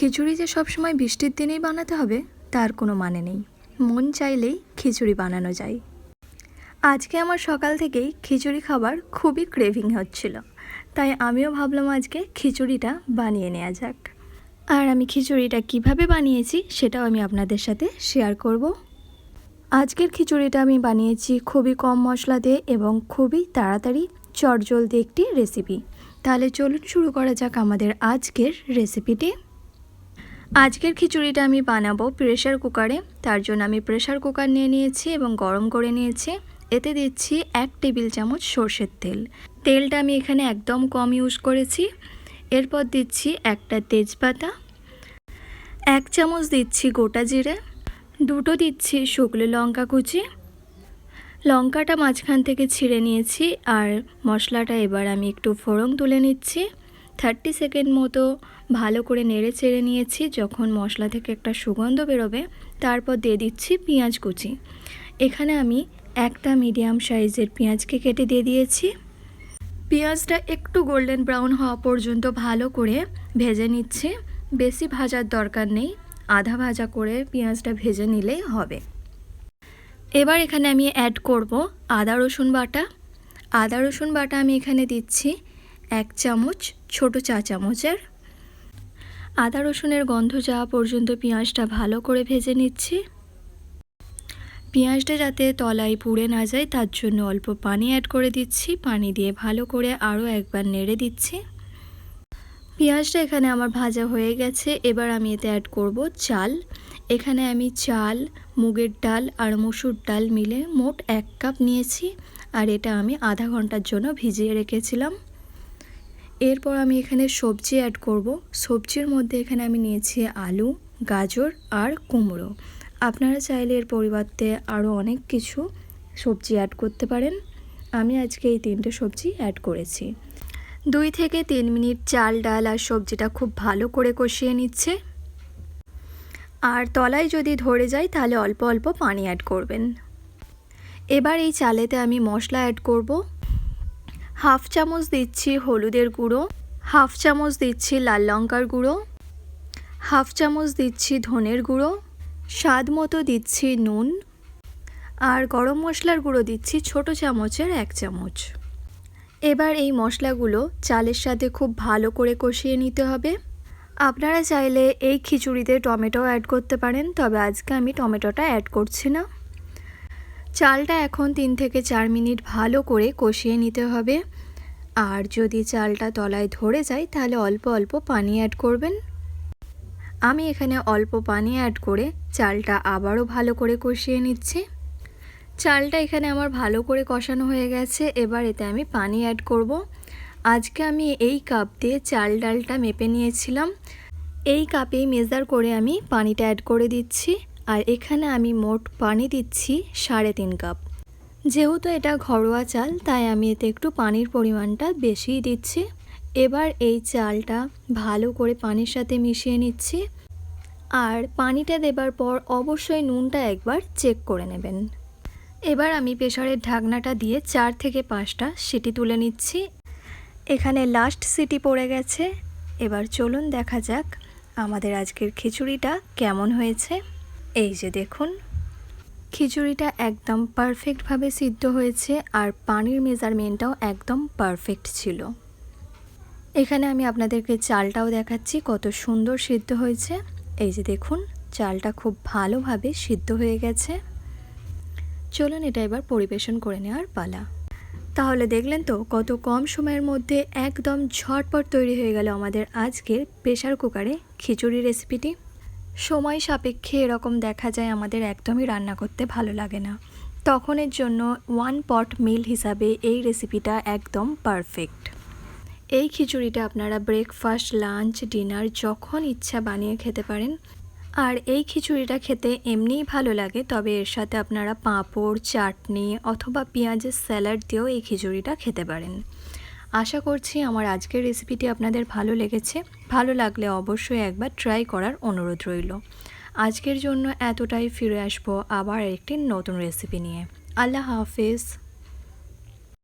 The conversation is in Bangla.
খিচুড়ি যে সবসময় বৃষ্টির দিনেই বানাতে হবে তার কোনো মানে নেই, মন চাইলেই খিচুড়ি বানানো যায়। আজকে আমার সকাল থেকেই খিচুড়ি খাবার খুবই ক্রেভিং হচ্ছিল, তাই আমিও ভাবলাম আজকে খিচুড়িটা বানিয়ে নেওয়া যাক। আর আমি খিচুড়িটা কিভাবে বানিয়েছি সেটাও আমি আপনাদের সাথে শেয়ার করব। আজকের খিচুড়িটা আমি বানিয়েছি খুবই কম মশলা দিয়ে এবং খুবই তাড়াতাড়ি চটজলদি একটি রেসিপি। তাহলে চলুন শুরু করা যাক আমাদের আজকের রেসিপিটি। আজকের খিচুড়িটা আমি বানাবো প্রেসার কুকারে। তার জন্য আমি প্রেসার কুকার নিয়ে নিয়েছি এবং গরম করে নিয়েছি। এতে দিচ্ছি 1 টেবিল চামচ সর্ষের তেল। তেলটা আমি এখানে একদম কম ইউজ করেছি। এরপর দিচ্ছি একটা তেজপাতা, 1 চামচ দিচ্ছি গোটা জিরে, 2টো দিচ্ছি শুকনো লঙ্কা কুচি। লঙ্কাটা মাঝখান থেকে ছিঁড়ে নিয়েছি। আর মশলাটা এবার আমি একটু ফোড়ন তুলে নিচ্ছি। 30 সেকেন্ড মতো ভালো করে নেড়ে চেড়ে নিয়েছি। যখন মশলা থেকে একটা সুগন্ধ বেরোবে তারপর দিয়ে দিচ্ছি পেঁয়াজ কুচি। এখানে আমি একটা মিডিয়াম সাইজের পেঁয়াজকে কেটে দিয়ে দিয়েছি। পেঁয়াজটা একটু গোল্ডেন ব্রাউন হওয়া পর্যন্ত ভালো করে ভেজে নিচ্ছি। বেশি ভাজার দরকার নেই, আধা ভাজা করে পেঁয়াজটা ভেজে নিলেই হবে। এবার এখানে আমি অ্যাড করব আদা রসুন বাটা। আদা রসুন বাটা আমি এখানে দিচ্ছি 1 চামচ, ছোট চা চামচের। আদা রসুনের গন্ধ যাওয়া পর্যন্ত পেঁয়াজটা ভালো করে ভেজে নিচ্ছি। পেঁয়াজটা যাতে তলায় পুড়ে না যায় তার জন্য অল্প পানি অ্যাড করে দিচ্ছি। পানি দিয়ে ভালো করে আরও একবার নেড়ে দিচ্ছি। পেঁয়াজটা এখানে আমার ভাজা হয়ে গেছে। এবার আমি এতে অ্যাড করব চাল। এখানে আমি চাল, মুগের ডাল আর মসুর ডাল মিলে মোট 1 কাপ নিয়েছি। আর এটা আমি আধা ঘন্টার জন্য ভিজিয়ে রেখেছিলাম। এরপর আমি এখানে সবজি অ্যাড করব। সবজির মধ্যে এখানে আমি নিয়েছি আলু, গাজর আর কুমড়ো। আপনারা চাইলে এর পরিবর্তে আরও অনেক কিছু সবজি অ্যাড করতে পারেন। আমি আজকে এই 3টে সবজি অ্যাড করেছি। 2 থেকে 3 মিনিট চাল, ডাল আর সবজিটা খুব ভালো করে কষিয়ে নিচ্ছে। আর তলায় যদি ধরে যায় তাহলে অল্প অল্প পানি অ্যাড করবেন। এবার এই চালেতে আমি মশলা অ্যাড করব। 1/2 চামচ দিচ্ছি হলুদের গুঁড়ো, 1/2 চামচ দিচ্ছি লাল লঙ্কার গুঁড়ো, 1/2 চামচ দিচ্ছি ধনের গুঁড়ো, স্বাদ মতো দিচ্ছি নুন, আর গরম মশলার গুঁড়ো দিচ্ছি ছোট চামচের 1 চামচ। এবার এই মশলাগুলো চালের সাথে খুব ভালো করে কষিয়ে নিতে হবে। আপনারা চাইলে এই খিচুড়িতে টমেটো অ্যাড করতে পারেন, তবে আজকে আমি টমেটোটা অ্যাড করছি না। চালটা এখন 3 থেকে 4 মিনিট ভালো করে কষিয়ে নিতে হবে। আর যদি চালটা তলায় ধরে যায় তাহলে অল্প অল্প পানি অ্যাড করবেন। আমি এখানে অল্প পানি অ্যাড করে চালটা আবারও ভালো করে কষিয়ে নিচ্ছি। চালটা এখানে আমার ভালো করে কষানো হয়ে গেছে। এবার এতে আমি পানি অ্যাড করব। আজকে আমি এই কাপ দিয়ে চাল ডালটা মেপে নিয়েছিলাম। এই কাপেই মেজার করে আমি পানিটা অ্যাড করে দিচ্ছি। আর এখানে আমি মোট পানি দিচ্ছি 3.5 কাপ। যেহেতু এটা ঘরোয়া চাল তাই আমি এতে একটু পানির পরিমাণটা বেশিই দিচ্ছি। এবার এই চালটা ভালো করে পানির সাথে মিশিয়ে নিচ্ছি। আর পানিটা দেবার পর অবশ্যই নুনটা একবার চেক করে নেবেন। এবার আমি প্রেসারের ঢাকনাটা দিয়ে 4 থেকে 5টা সিটি তুলে নিচ্ছি। এখানে লাস্ট সিটি পড়ে গেছে। এবার চলুন দেখা যাক আমাদের আজকের খিচুড়িটা কেমন হয়েছে। এই যে দেখুন, খিচুড়িটা একদম পারফেক্টভাবে সিদ্ধ হয়েছে আর পানির মেজারমেন্টটাও একদম পারফেক্ট ছিল। এখানে আমি আপনাদেরকে চালটাও দেখাচ্ছি কত সুন্দর সিদ্ধ হয়েছে। এই যে দেখুন, চালটা খুব ভালোভাবে সিদ্ধ হয়ে গেছে। চলুন এটা এবার পরিবেশন করে নেওয়ার পালা। তাহলে দেখলেন তো কত কম সময়ের মধ্যে একদম ঝটপট তৈরি হয়ে গেল আমাদের আজকের প্রেসার কুকারে খিচুড়ি রেসিপিটি। সময় সাপেক্ষে এরকম দেখা যায় আমাদের একদমই রান্না করতে ভালো লাগে না, তখন এর জন্য 1 পট মিল হিসাবে এই রেসিপিটা একদম পারফেক্ট। এই খিচুড়িটা আপনারা ব্রেকফাস্ট, লাঞ্চ, ডিনার যখন ইচ্ছা বানিয়ে খেতে পারেন। আর এই খিচুড়িটা খেতে এমনিই ভালো লাগে, তবে এর সাথে আপনারা পাঁপড়, চাটনি অথবা পেঁয়াজের স্যালাড দিয়েও এই খিচুড়িটা খেতে পারেন। আশা করছি আমার আজকের রেসিপিটি আপনাদের ভালো লেগেছে। ভালো লাগলে অবশ্যই একবার ট্রাই করার অনুরোধ রইল। আজকের জন্য এতটাই, ফিরে আসবো আবার একটি নতুন রেসিপি নিয়ে। আল্লাহ হাফেজ।